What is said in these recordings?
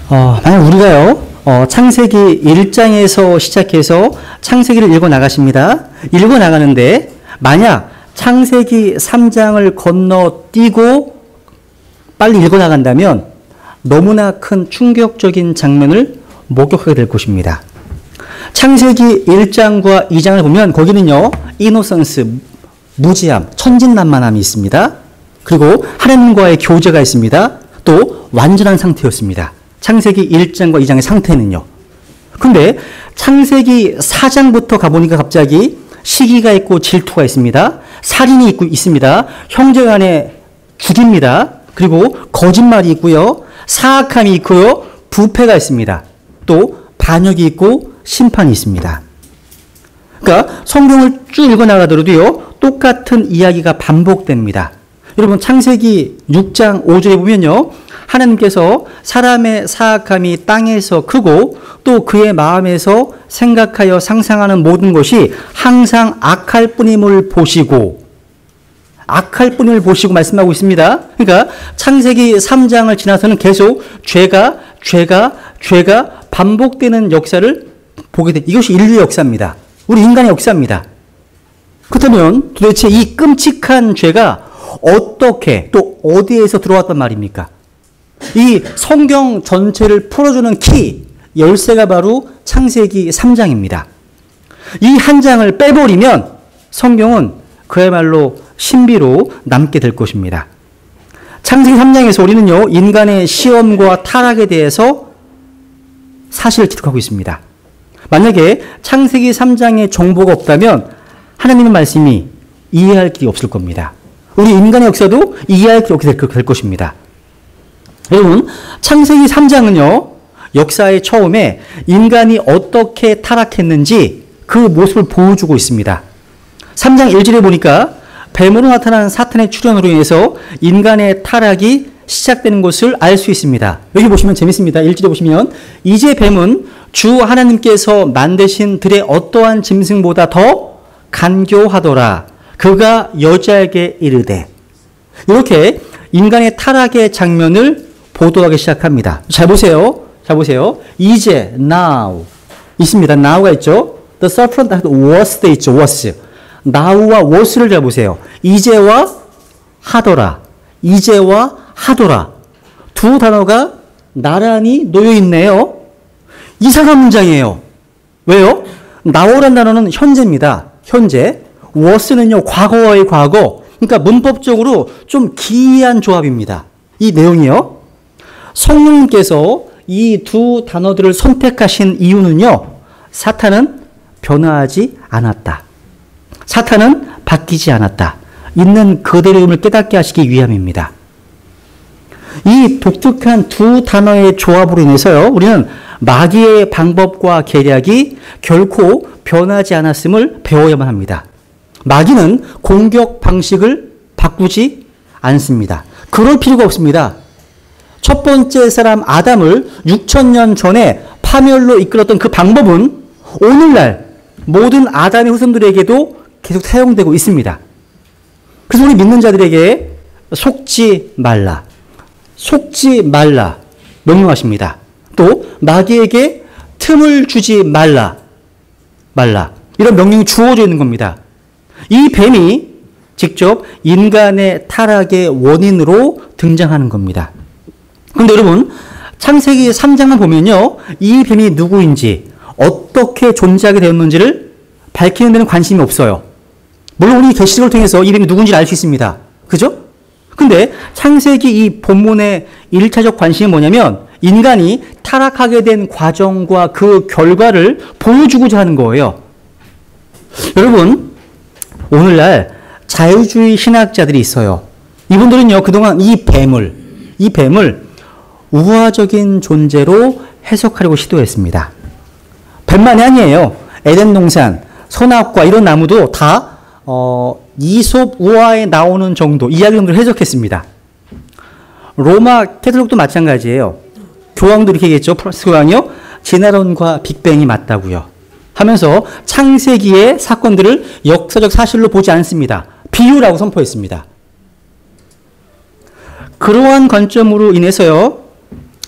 만약 우리가요, 창세기 1장에서 시작해서 창세기를 읽어 나가십니다. 읽어 나가는데, 만약 창세기 3장을 건너뛰고 빨리 읽어 나간다면 너무나 큰 충격적인 장면을 목격하게 될 것입니다. 창세기 1장과 2장을 보면 거기는요, 이노선스, 무지함, 천진난만함이 있습니다. 그리고 하나님과의 교제가 있습니다. 또 완전한 상태였습니다. 창세기 1장과 2장의 상태는요. 근데 창세기 4장부터 가보니까 갑자기 시기가 있고 질투가 있습니다. 살인이 있습니다. 형제간에 죽입니다. 그리고 거짓말이 있고요. 사악함이 있고요. 부패가 있습니다. 또 반역이 있고 심판이 있습니다. 그러니까 성경을 쭉 읽어나가더라도요, 똑같은 이야기가 반복됩니다. 여러분, 창세기 6장 5절에 보면요, 하나님께서 사람의 사악함이 땅에서 크고 또 그의 마음에서 생각하여 상상하는 모든 것이 항상 악할 뿐임을 보시고, 악할 뿐임을 보시고 말씀하고 있습니다. 그러니까 창세기 3장을 지나서는 계속 죄가 반복되는 역사를 보게 돼. 이것이 인류의 역사입니다. 우리 인간의 역사입니다. 그렇다면 도대체 이 끔찍한 죄가 어떻게 또 어디에서 들어왔단 말입니까? 이 성경 전체를 풀어주는 키, 열쇠가 바로 창세기 3장입니다. 이 한 장을 빼버리면 성경은 그야말로 신비로 남게 될 것입니다. 창세기 3장에서 우리는요, 인간의 시험과 타락에 대해서 사실을 기록하고 있습니다. 만약에 창세기 3장에 정보가 없다면 하나님의 말씀이 이해할 길이 없을 겁니다. 우리 인간의 역사도 이해할 길이 없게 될 것입니다. 여러분, 창세기 3장은요, 역사의 처음에 인간이 어떻게 타락했는지 그 모습을 보여주고 있습니다. 3장 1절에 보니까 뱀으로 나타난 사탄의 출현으로 인해서 인간의 타락이 시작되는 것을 알 수 있습니다. 여기 보시면 재밌습니다. 1절에 보시면 이제 뱀은 주 하나님께서 만드신 들의 어떠한 짐승보다 더 간교하더라. 그가 여자에게 이르되. 이렇게 인간의 타락의 장면을 보도하기 시작합니다. 잘 보세요. 이제, now 있습니다. now가 있죠. The serpent was도 있죠. was. now와 was를 잘 보세요. 이제와 하더라. 두 단어가 나란히 놓여 있네요. 이상한 문장이에요. 왜요? now라는 단어는 현재입니다. 현재. was는요, 과거의 과거. 그러니까 문법적으로 좀 기이한 조합입니다. 이 내용이요. 성령님께서 이 두 단어들을 선택하신 이유는요, 사탄은 변화하지 않았다. 사탄은 바뀌지 않았다. 있는 그대로임을 깨닫게 하시기 위함입니다. 이 독특한 두 단어의 조합으로 인해서요, 우리는 마귀의 방법과 계략이 결코 변하지 않았음을 배워야만 합니다. 마귀는 공격 방식을 바꾸지 않습니다. 그럴 필요가 없습니다. 첫 번째 사람 아담을 6,000년 전에 파멸로 이끌었던 그 방법은 오늘날 모든 아담의 후손들에게도 계속 사용되고 있습니다. 그래서 우리 믿는 자들에게 속지 말라 명령하십니다. 또 마귀에게 틈을 주지 말라 이런 명령이 주어져 있는 겁니다. 이 뱀이 직접 인간의 타락의 원인으로 등장하는 겁니다. 그런데 여러분, 창세기 3장만 보면요, 이 뱀이 누구인지 어떻게 존재하게 되었는지를 밝히는 데는 관심이 없어요. 물론 우리 계시록을 통해서 이 뱀이 누군지 알 수 있습니다. 그죠? 근데 창세기 이 본문의 1차적 관심이 뭐냐면 인간이 타락하게 된 과정과 그 결과를 보여주고자 하는 거예요. 여러분, 오늘날 자유주의 신학자들이 있어요. 이분들은요, 그동안 이 뱀을 우화적인 존재로 해석하려고 시도했습니다. 뱀만이 아니에요. 에덴 동산, 선악과 이런 나무도 다 이솝 우화에 나오는 정도, 이야기 정도를 해석했습니다. 로마 캐톨릭도 마찬가지예요. 교황도 이렇게 얘기했죠. 프랑스 교황이요. 제네론과 빅뱅이 맞다고요. 하면서 창세기의 사건들을 역사적 사실로 보지 않습니다. 비유라고 선포했습니다. 그러한 관점으로 인해서요,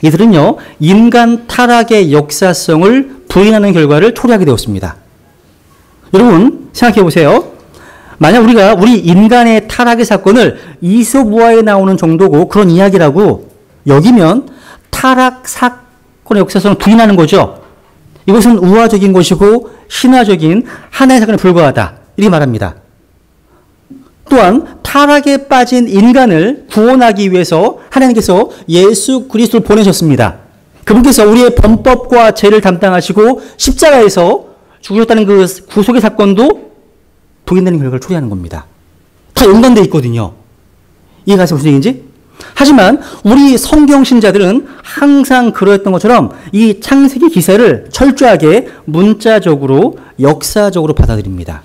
이들은요, 인간 타락의 역사성을 부인하는 결과를 초래하게 되었습니다. 여러분, 생각해 보세요. 만약 우리 인간의 타락의 사건을 이솝우화에 나오는 정도고 그런 이야기라고 여기면 타락 사건의 역사성을 부인하는 거죠. 이것은 우화적인 것이고 신화적인 하나의 사건에 불과하다. 이렇게 말합니다. 또한 타락에 빠진 인간을 구원하기 위해서 하나님께서 예수 그리스도를 보내셨습니다. 그분께서 우리의 범법과 죄를 담당하시고 십자가에서 죽으셨다는 그 구속의 사건도 부인되는 결과를 초래하는 겁니다. 다 연관되어 있거든요. 이해가 가세요? 무슨 얘기인지? 하지만 우리 성경 신자들은 항상 그러했던 것처럼 이 창세기 기사를 철저하게 문자적으로 역사적으로 받아들입니다.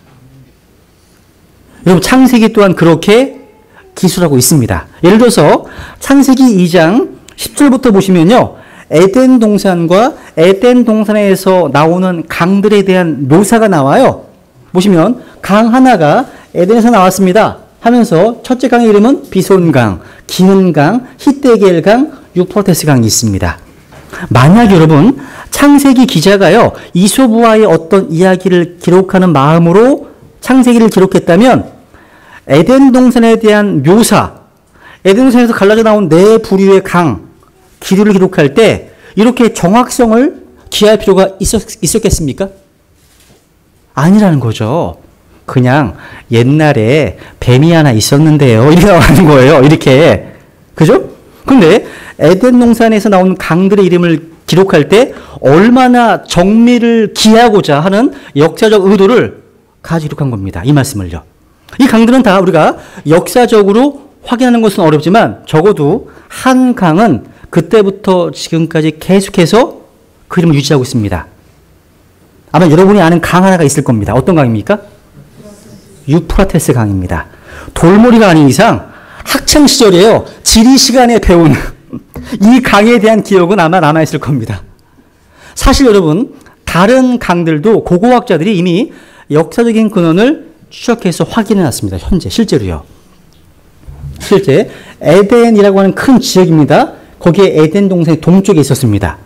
여러분, 창세기 또한 그렇게 기술하고 있습니다. 예를 들어서 창세기 2장 10절부터 보시면요, 에덴 동산과 에덴 동산에서 나오는 강들에 대한 묘사가 나와요. 보시면 강 하나가 에덴에서 나왔습니다 하면서 첫째 강의 이름은 비손강, 기흔강, 히데겔강, 유프라테스강이 있습니다. 만약 여러분 창세기 기자가요, 이솝우화의 어떤 이야기를 기록하는 마음으로 창세기를 기록했다면 에덴 동산에 대한 묘사, 에덴 동산에서 갈라져 나온 네 부류의 강, 기류를 기록할 때 이렇게 정확성을 기할 필요가 있었겠습니까? 아니라는 거죠. 그냥 옛날에 뱀이 하나 있었는데요, 이렇게 나오는 거예요. 이렇게. 그죠? 근데 에덴 동산에서 나온 강들의 이름을 기록할 때 얼마나 정밀을 기하고자 하는 역사적 의도를 가지고 기록한 겁니다. 이 말씀을요. 이 강들은 다 우리가 역사적으로 확인하는 것은 어렵지만 적어도 한 강은 그때부터 지금까지 계속해서 그 이름을 유지하고 있습니다. 아마 여러분이 아는 강 하나가 있을 겁니다. 어떤 강입니까? 유프라테스 강입니다. 돌머리가 아닌 이상 학창 시절에요, 지리 시간에 배운 이 강에 대한 기억은 아마 남아있을 겁니다. 사실 여러분, 다른 강들도 고고학자들이 이미 역사적인 근원을 추적해서 확인해 놨습니다. 현재 실제로요. 실제 에덴이라고 하는 큰 지역입니다. 거기에 에덴 동산이 동쪽에 있었습니다.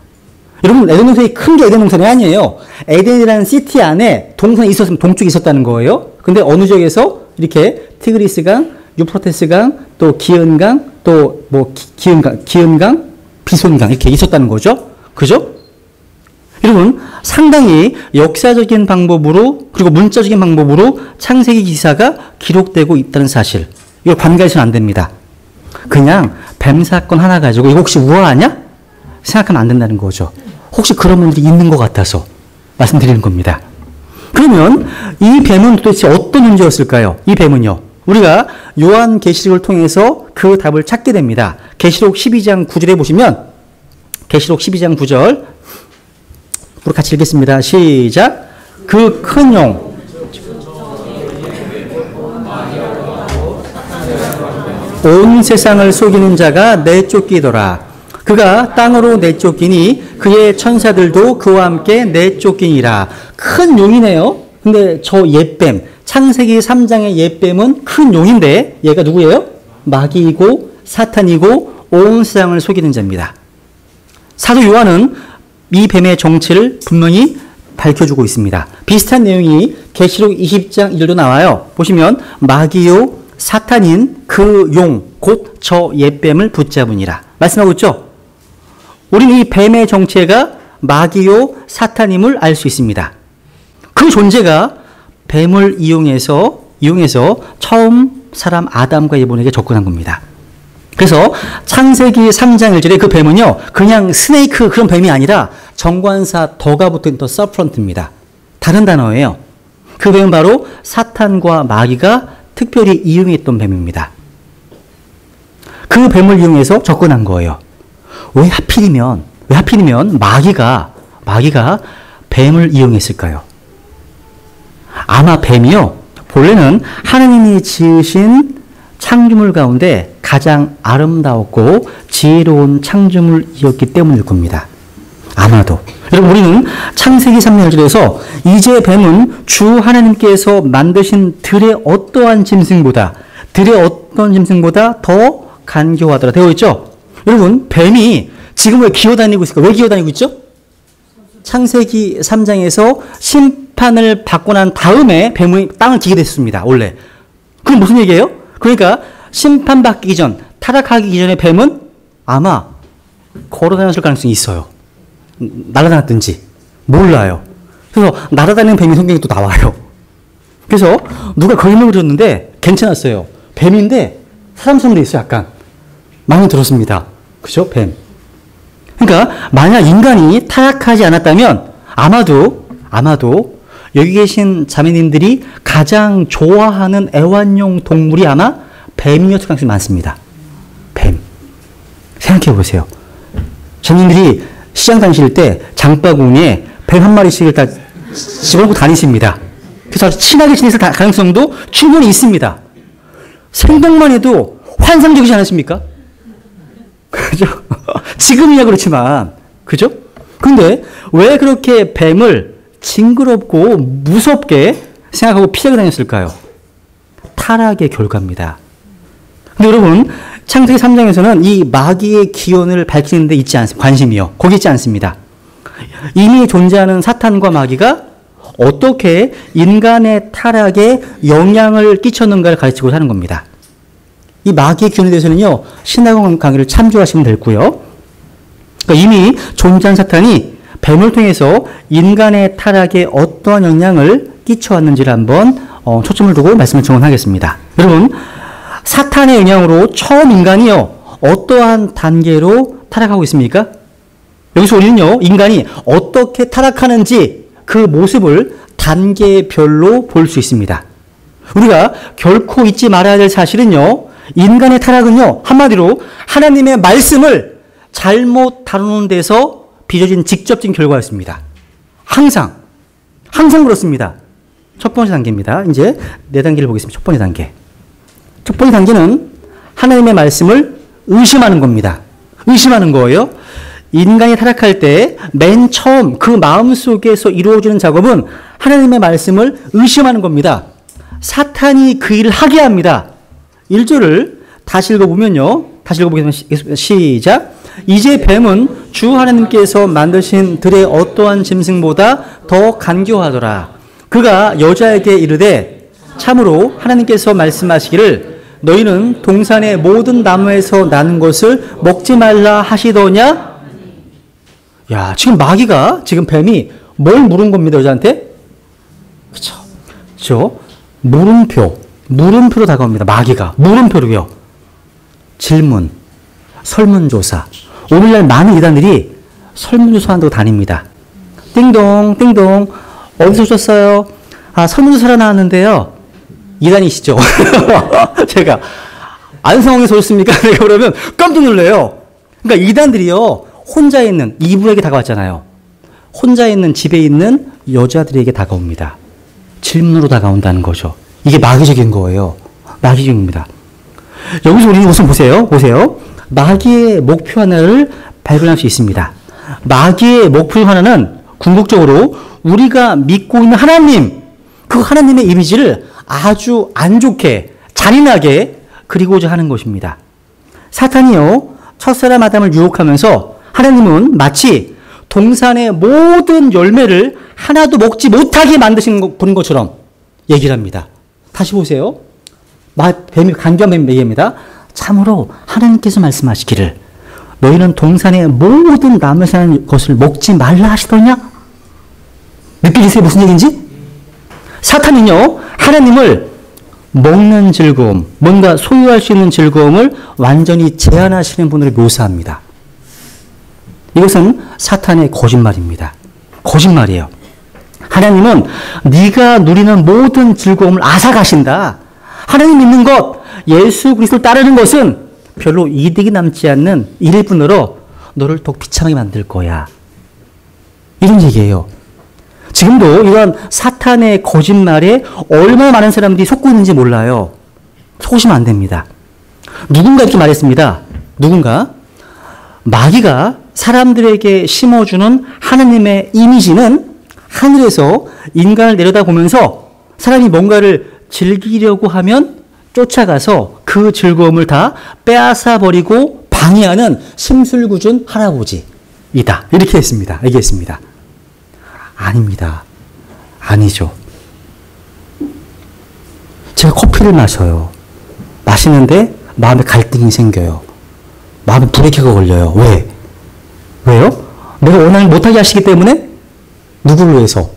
여러분, 에덴 동산이 큰 게 에덴 동산이 아니에요. 에덴이라는 시티 안에 동산이 있었으면 동쪽에 있었다는 거예요. 근데 어느 지역에서 이렇게 티그리스강, 유프라테스강, 또 기흔강, 또 뭐 기흔강, 비손강 이렇게 있었다는 거죠. 그죠? 여러분, 상당히 역사적인 방법으로 그리고 문자적인 방법으로 창세기 기사가 기록되고 있다는 사실, 이걸 관가해서는 안 됩니다. 그냥 뱀 사건 하나 가지고 이거 혹시 우아하냐? 생각하면 안 된다는 거죠. 혹시 그런 분들이 있는 것 같아서 말씀드리는 겁니다. 그러면 이 뱀은 도대체 어떤 존재였을까요? 이 뱀은요, 우리가 요한계시록을 통해서 그 답을 찾게 됩니다. 계시록 12장 9절에 보시면, 계시록 12장 9절 우리 같이 읽겠습니다. 시작. 그 큰 용, 온 세상을 속이는 자가 내쫓기더라. 그가 땅으로 내쫓기니 그의 천사들도 그와 함께 내쫓기니라. 큰 용이네요. 근데 저 옛뱀, 창세기 3장의 옛뱀은 큰 용인데 얘가 누구예요? 마귀이고 사탄이고 온 세상을 속이는 자입니다. 사도 요한은 이 뱀의 정체를 분명히 밝혀주고 있습니다. 비슷한 내용이 계시록 20장 1절도 나와요. 보시면 마귀요 사탄인 그 용 곧 저 옛뱀을 붙잡으니라 말씀하고 있죠. 우리는 이 뱀의 정체가 마귀요 사탄임을 알 수 있습니다. 그 존재가 뱀을 이용해서 처음 사람 아담과 에본에게 접근한 겁니다. 그래서 창세기 3장 1절에 그 뱀은요, 그냥 스네이크 그런 뱀이 아니라 정관사 더가 붙은 더 서프런트입니다. 다른 단어예요. 그 뱀은 바로 사탄과 마귀가 특별히 이용했던 뱀입니다. 그 뱀을 이용해서 접근한 거예요. 왜 하필이면 마귀가 뱀을 이용했을까요? 아마 뱀이요, 본래는 하나님이 지으신 창조물 가운데 가장 아름다웠고 지혜로운 창조물이었기 때문일 겁니다. 아마도. 여러분, 우리는 창세기 3장 1절에서 이제 뱀은 주 하나님께서 만드신 들의 어떠한 짐승보다 더 간교하더라 되어 있죠. 여러분, 뱀이 지금 왜 기어다니고 있을까? 왜 기어다니고 있죠? 창세기 3장에서 심판을 받고 난 다음에 뱀이 땅을 기게 됐습니다. 원래. 그건 무슨 얘기예요? 그러니까 심판받기 전, 타락하기 이전에 뱀은 아마 걸어다녔을 가능성이 있어요. 날아다녔든지. 몰라요. 그래서 날아다니는 뱀이 성경에 또 나와요. 그래서 누가 그림을 그렸는데 괜찮았어요. 뱀인데 사람처럼 돼 있어요. 약간. 많이 들었습니다. 그죠? 뱀. 그러니까 만약 인간이 타락하지 않았다면 아마도 여기 계신 자매님들이 가장 좋아하는 애완용 동물이 아마 뱀이었을 가능성이 많습니다. 뱀. 생각해 보세요. 자매님들이 시장 다니실 때 장바구니에 뱀 한 마리씩을 다 집어넣고 다니십니다. 그래서 아주 친하게 지냈을 가능성도 충분히 있습니다. 생각만 해도 환상적이지 않으십니까? 그죠? 지금이야 그렇지만, 그죠? 근데 왜 그렇게 뱀을 징그럽고 무섭게 생각하고 피하게 다녔을까요? 타락의 결과입니다. 근데 여러분, 창세기 3장에서는 이 마귀의 기원을 밝히는 데 있지 않습니다. 관심이요. 거기 있지 않습니다. 이미 존재하는 사탄과 마귀가 어떻게 인간의 타락에 영향을 끼쳤는가를 가르치고 하는 겁니다. 이 마귀의 기원에 대해서는요, 신학원 강의를 참조하시면 되고요. 그러니까 이미 존재한 사탄이 뱀을 통해서 인간의 타락에 어떠한 영향을 끼쳐왔는지를 한번 초점을 두고 말씀을 정원하겠습니다. 여러분, 사탄의 영향으로 처음 인간이요, 어떠한 단계로 타락하고 있습니까? 여기서 우리는요, 인간이 어떻게 타락하는지 그 모습을 단계별로 볼 수 있습니다. 우리가 결코 잊지 말아야 될 사실은요, 인간의 타락은요, 한마디로 하나님의 말씀을 잘못 다루는 데서 빚어진 직접적인 결과였습니다. 항상 그렇습니다. 첫 번째 단계입니다. 이제 네 단계를 보겠습니다. 첫 번째 단계. 첫 번째 단계는 하나님의 말씀을 의심하는 겁니다. 의심하는 거예요. 인간이 타락할 때 맨 처음 그 마음속에서 이루어지는 작업은 하나님의 말씀을 의심하는 겁니다. 사탄이 그 일을 하게 합니다. 1절을 다시 읽어보면요. 다시 읽어보겠습니다. 시작. 이제 뱀은 주 하나님께서 만드신 들의 어떠한 짐승보다 더 간교하더라. 그가 여자에게 이르되 참으로 하나님께서 말씀하시기를 너희는 동산의 모든 나무에서 나는 것을 먹지 말라 하시더냐? 야, 지금 뱀이 뭘 물은 겁니다, 여자한테? 그쵸? 물음표로 다가옵니다. 마귀가. 물음표로요. 질문, 설문조사. 오늘날 많은 이단들이 설문조사한다고 다닙니다. 띵동, 띵동. 어디서 오셨어요? 아, 설문조사로 나왔는데요. 이단이시죠? 제가, 안성에서 오셨습니까? 내가 그러면 깜짝 놀래요. 그러니까 이단들이요, 혼자 있는, 이브에게 다가왔잖아요. 혼자 있는 집에 있는 여자들에게 다가옵니다. 질문으로 다가온다는 거죠. 이게 마귀적인 거예요. 마귀적입니다. 여기서 우리는 우선 보세요. 마귀의 목표 하나를 발견할 수 있습니다. 마귀의 목표 하나는 궁극적으로 우리가 믿고 있는 하나님, 그 하나님의 이미지를 아주 안 좋게, 잔인하게 그리고자 하는 것입니다. 사탄이요, 첫사람 아담을 유혹하면서 하나님은 마치 동산의 모든 열매를 하나도 먹지 못하게 만드신 분 것처럼 얘기를 합니다. 다시 보세요. 뱀이 간교한 뱀이 얘기합니다. 참으로 하나님께서 말씀하시기를 너희는 동산의 모든 나무에 사는 것을 먹지 말라 하시더냐? 느끼세요? 무슨 얘기인지? 사탄은요, 하나님을 먹는 즐거움, 뭔가 소유할 수 있는 즐거움을 완전히 제한하시는 분으로 묘사합니다. 이것은 사탄의 거짓말입니다. 거짓말이에요. 하나님은 네가 누리는 모든 즐거움을 앗아가신다. 하나님 믿는 것, 예수 그리스도를 따르는 것은 별로 이득이 남지 않는 일일 뿐으로 너를 더욱 비참하게 만들 거야. 이런 얘기예요. 지금도 이런 사탄의 거짓말에 얼마나 많은 사람들이 속고 있는지 몰라요. 속으시면 안 됩니다. 누군가 이렇게 말했습니다. 마귀가 사람들에게 심어주는 하나님의 이미지는 하늘에서 인간을 내려다보면서 사람이 뭔가를 즐기려고 하면 쫓아가서 그 즐거움을 다 빼앗아 버리고 방해하는 심술궂은 할아버지이다. 이렇게 얘기했습니다. 아닙니다. 아니죠. 제가 커피를 마셔요. 마시는데 마음에 갈등이 생겨요. 마음에 브레이크가 걸려요. 왜요? 내가 원하는 못하게 하시기 때문에? 누구를 위해서?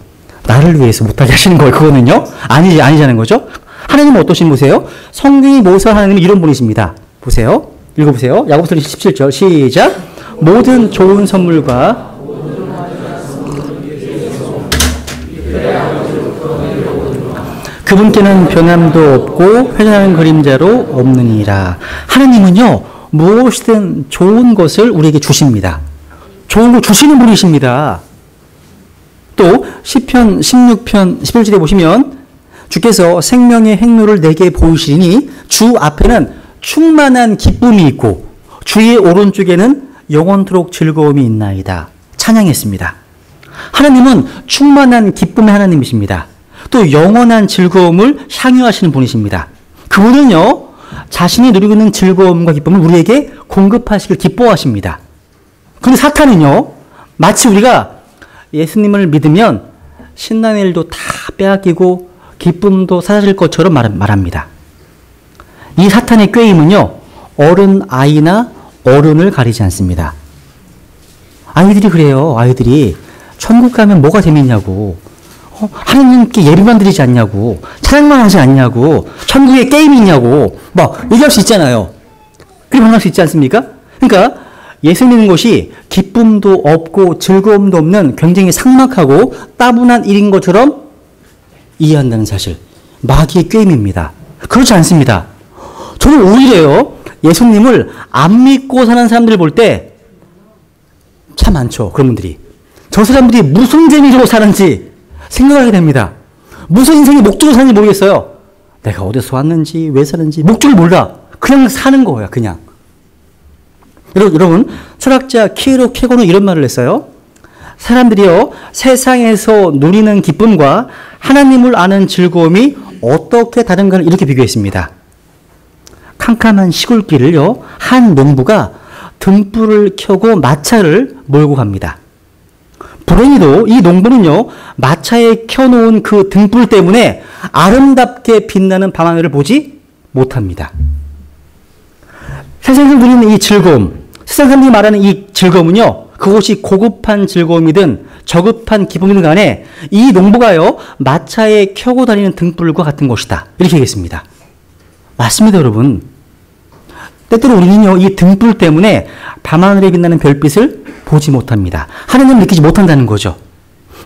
나를 위해서 못하게 하시는 거예요. 그거는요? 아니자는 거죠? 하나님은 어떠신 분이세요? 성경이 모사 하나님은 이런 분이십니다. 보세요. 읽어보세요. 야고보서 17절 시작. 모든 좋은 선물과 그분께는 변함도 없고 회전하는 그림자로 없느니라. 하나님은요, 무엇이든 좋은 것을 우리에게 주십니다. 좋은 거 주시는 분이십니다. 또 시편 16편 11절에 보시면 주께서 생명의 행로를 내게 보이시니 주 앞에는 충만한 기쁨이 있고 주의 오른쪽에는 영원토록 즐거움이 있나이다. 찬양했습니다. 하나님은 충만한 기쁨의 하나님이십니다. 또 영원한 즐거움을 향유하시는 분이십니다. 그분은요, 자신이 누리고 있는 즐거움과 기쁨을 우리에게 공급하시길 기뻐하십니다. 그런데 사탄은요, 마치 우리가 예수님을 믿으면 신나는 일도 다 빼앗기고 기쁨도 사라질 것처럼 말합니다. 이 사탄의 꾀임은요, 어른, 아이나 어른을 가리지 않습니다. 아이들이 그래요. 아이들이 천국 가면 뭐가 재밌냐고, 하나님께 예배만 드리지 않냐고, 찬양만 하지 않냐고, 천국에 게임이 있냐고 막 얘기할 수 있잖아요. 그렇게 말할 수 있지 않습니까? 그러니까 예수 믿는 것이 기쁨도 없고 즐거움도 없는 굉장히 삭막하고 따분한 일인 것처럼 이해한다는 사실, 마귀의 꾀임입니다. 그렇지 않습니다. 저는 오히려요, 예수님을 안 믿고 사는 사람들을 볼 때 참 많죠. 그런 분들이. 저 사람들이 무슨 재미로 사는지 생각하게 됩니다. 무슨 인생의 목적으로 사는지 모르겠어요. 내가 어디서 왔는지, 왜 사는지, 목적을 몰라. 그냥 사는 거예요, 그냥. 여러분, 철학자 키에로 케고는 이런 말을 했어요. 사람들이요, 세상에서 누리는 기쁨과 하나님을 아는 즐거움이 어떻게 다른가를 이렇게 비교했습니다. 캄캄한 시골길을요, 한 농부가 등불을 켜고 마차를 몰고 갑니다. 불행히도 이 농부는요, 마차에 켜놓은 그 등불 때문에 아름답게 빛나는 밤하늘을 보지 못합니다. 세상에서 누리는 이 즐거움, 세상 사람들이 말하는 이 즐거움은요, 그것이 고급한 즐거움이든 저급한 기쁨이든 간에 이 농부가요, 마차에 켜고 다니는 등불과 같은 것이다. 이렇게 얘기했습니다. 맞습니다, 여러분. 때때로 우리는요, 이 등불 때문에 밤하늘에 빛나는 별빛을 보지 못합니다. 하나님을 느끼지 못한다는 거죠.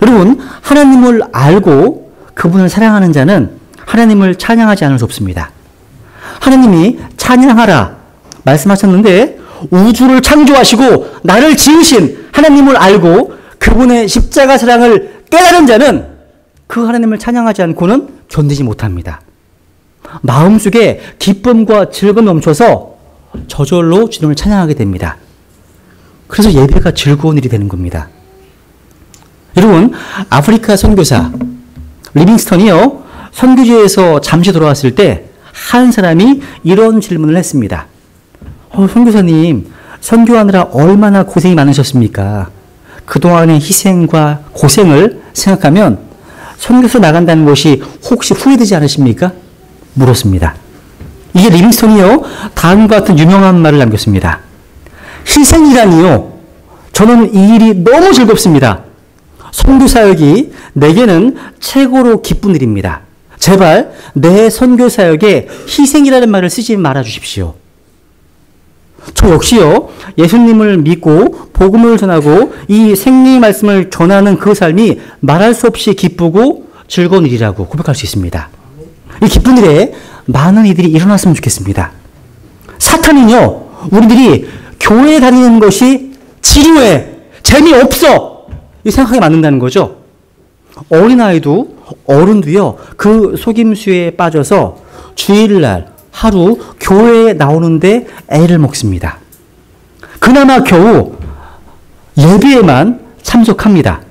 여러분, 하나님을 알고 그분을 사랑하는 자는 하나님을 찬양하지 않을 수 없습니다. 하나님이 찬양하라 말씀하셨는데, 우주를 창조하시고 나를 지으신 하나님을 알고 그분의 십자가 사랑을 깨달은 자는 그 하나님을 찬양하지 않고는 견디지 못합니다. 마음속에 기쁨과 즐거움이 넘쳐서 저절로 주님을 찬양하게 됩니다. 그래서 예배가 즐거운 일이 되는 겁니다. 여러분, 아프리카 선교사 리빙스턴이요, 선교지에서 잠시 돌아왔을 때 한 사람이 이런 질문을 했습니다. 선교사님, 선교하느라 얼마나 고생이 많으셨습니까? 그동안의 희생과 고생을 생각하면 선교사 나간다는 것이 혹시 후회되지 않으십니까? 물었습니다. 이게 리빙스턴이요, 다음과 같은 유명한 말을 남겼습니다. 희생이라니요, 저는 이 일이 너무 즐겁습니다. 선교사역이 내게는 최고로 기쁜 일입니다. 제발 내 선교사역에 희생이라는 말을 쓰지 말아 주십시오. 저 역시요, 예수님을 믿고 복음을 전하고 이 생명의 말씀을 전하는 그 삶이 말할 수 없이 기쁘고 즐거운 일이라고 고백할 수 있습니다. 이 기쁜 일에 많은 이들이 일어났으면 좋겠습니다. 사탄은요, 우리들이 교회에 다니는 것이 지루해, 재미없어, 이 생각하게 만든다는 거죠. 어린아이도 어른도요, 그 속임수에 빠져서 주일날 하루 교회에 나오는데 애를 먹습니다. 그나마 겨우 예배에만 참석합니다.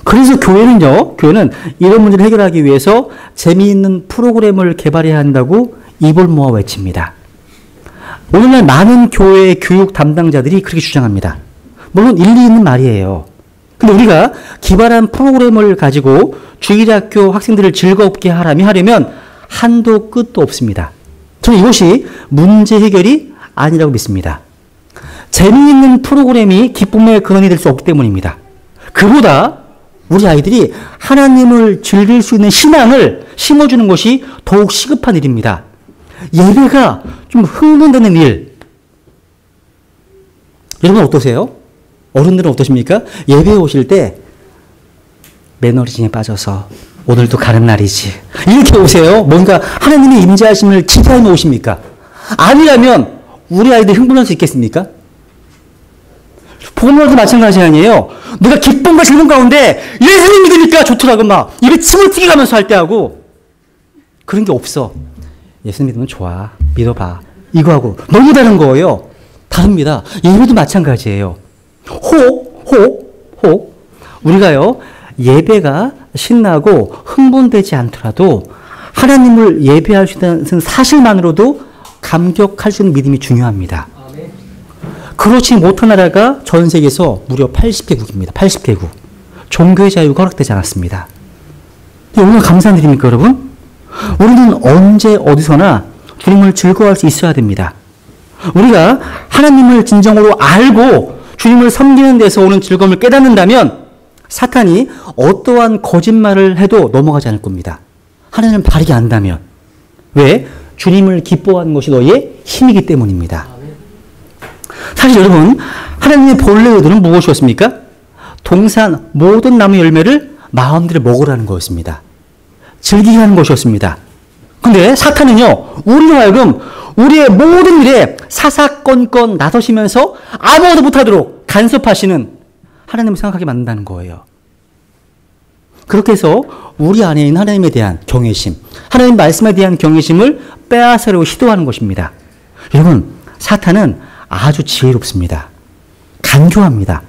그래서 교회는 이런 문제를 해결하기 위해서 재미있는 프로그램을 개발해야 한다고 입을 모아 외칩니다. 오늘날 많은 교회 교육 담당자들이 그렇게 주장합니다. 물론 일리 있는 말이에요. 근데 우리가 기발한 프로그램을 가지고 주일학교 학생들을 즐겁게 하려면 한도 끝도 없습니다. 저는 이것이 문제 해결이 아니라고 믿습니다. 재미있는 프로그램이 기쁨의 근원이 될 수 없기 때문입니다. 그보다 우리 아이들이 하나님을 즐길 수 있는 신앙을 심어주는 것이 더욱 시급한 일입니다. 예배가 좀 흥분되는 일. 여러분 어떠세요? 어른들은 어떠십니까? 예배에 오실 때 매너리즘에 빠져서 오늘도 가는 날이지. 이렇게 오세요? 뭔가 하나님의 임재하심을 기대하며 오십니까? 아니라면 우리 아이들이 흥분할 수 있겠습니까? 복음으로도 마찬가지 아니에요. 내가 기쁨과 즐거움 가운데 예수님 믿으니까 좋더라고 막 입에 침을 튀게 가면서 할 때 하고 그런 게 없어. 예수님 믿으면 좋아. 믿어봐. 이거하고 너무 다른 거예요. 다릅니다. 예배도 마찬가지예요. 우리가요 예배가 신나고 흥분되지 않더라도 하나님을 예배할 수 있다는 사실만으로도 감격할 수 있는 믿음이 중요합니다. 그렇지 못한 나라가 전 세계에서 무려 80개국입니다. 80개국. 종교의 자유가 허락되지 않았습니다. 얼마나 감사한 일입니까, 여러분? 우리는 언제 어디서나 주님을 즐거워할 수 있어야 됩니다. 우리가 하나님을 진정으로 알고 주님을 섬기는 데서 오는 즐거움을 깨닫는다면 사탄이 어떠한 거짓말을 해도 넘어가지 않을 겁니다. 하나님을 바르게 안다면. 왜? 주님을 기뻐하는 것이 너의 힘이기 때문입니다. 사실 여러분, 하나님의 본래 의도는 무엇이었습니까? 동산 모든 나무 열매를 마음대로 먹으라는 거였습니다. 즐기게 하는 것이었습니다. 근데 사탄은요, 우리로 하여금 우리의 모든 일에 사사건건 나서시면서 아무것도 못하도록 간섭하시는 하나님을 생각하게 만든다는 거예요. 그렇게 해서 우리 안에 있는 하나님에 대한 경외심, 하나님 말씀에 대한 경외심을 빼앗으려고 시도하는 것입니다. 여러분, 사탄은 아주 지혜롭습니다. 간교합니다.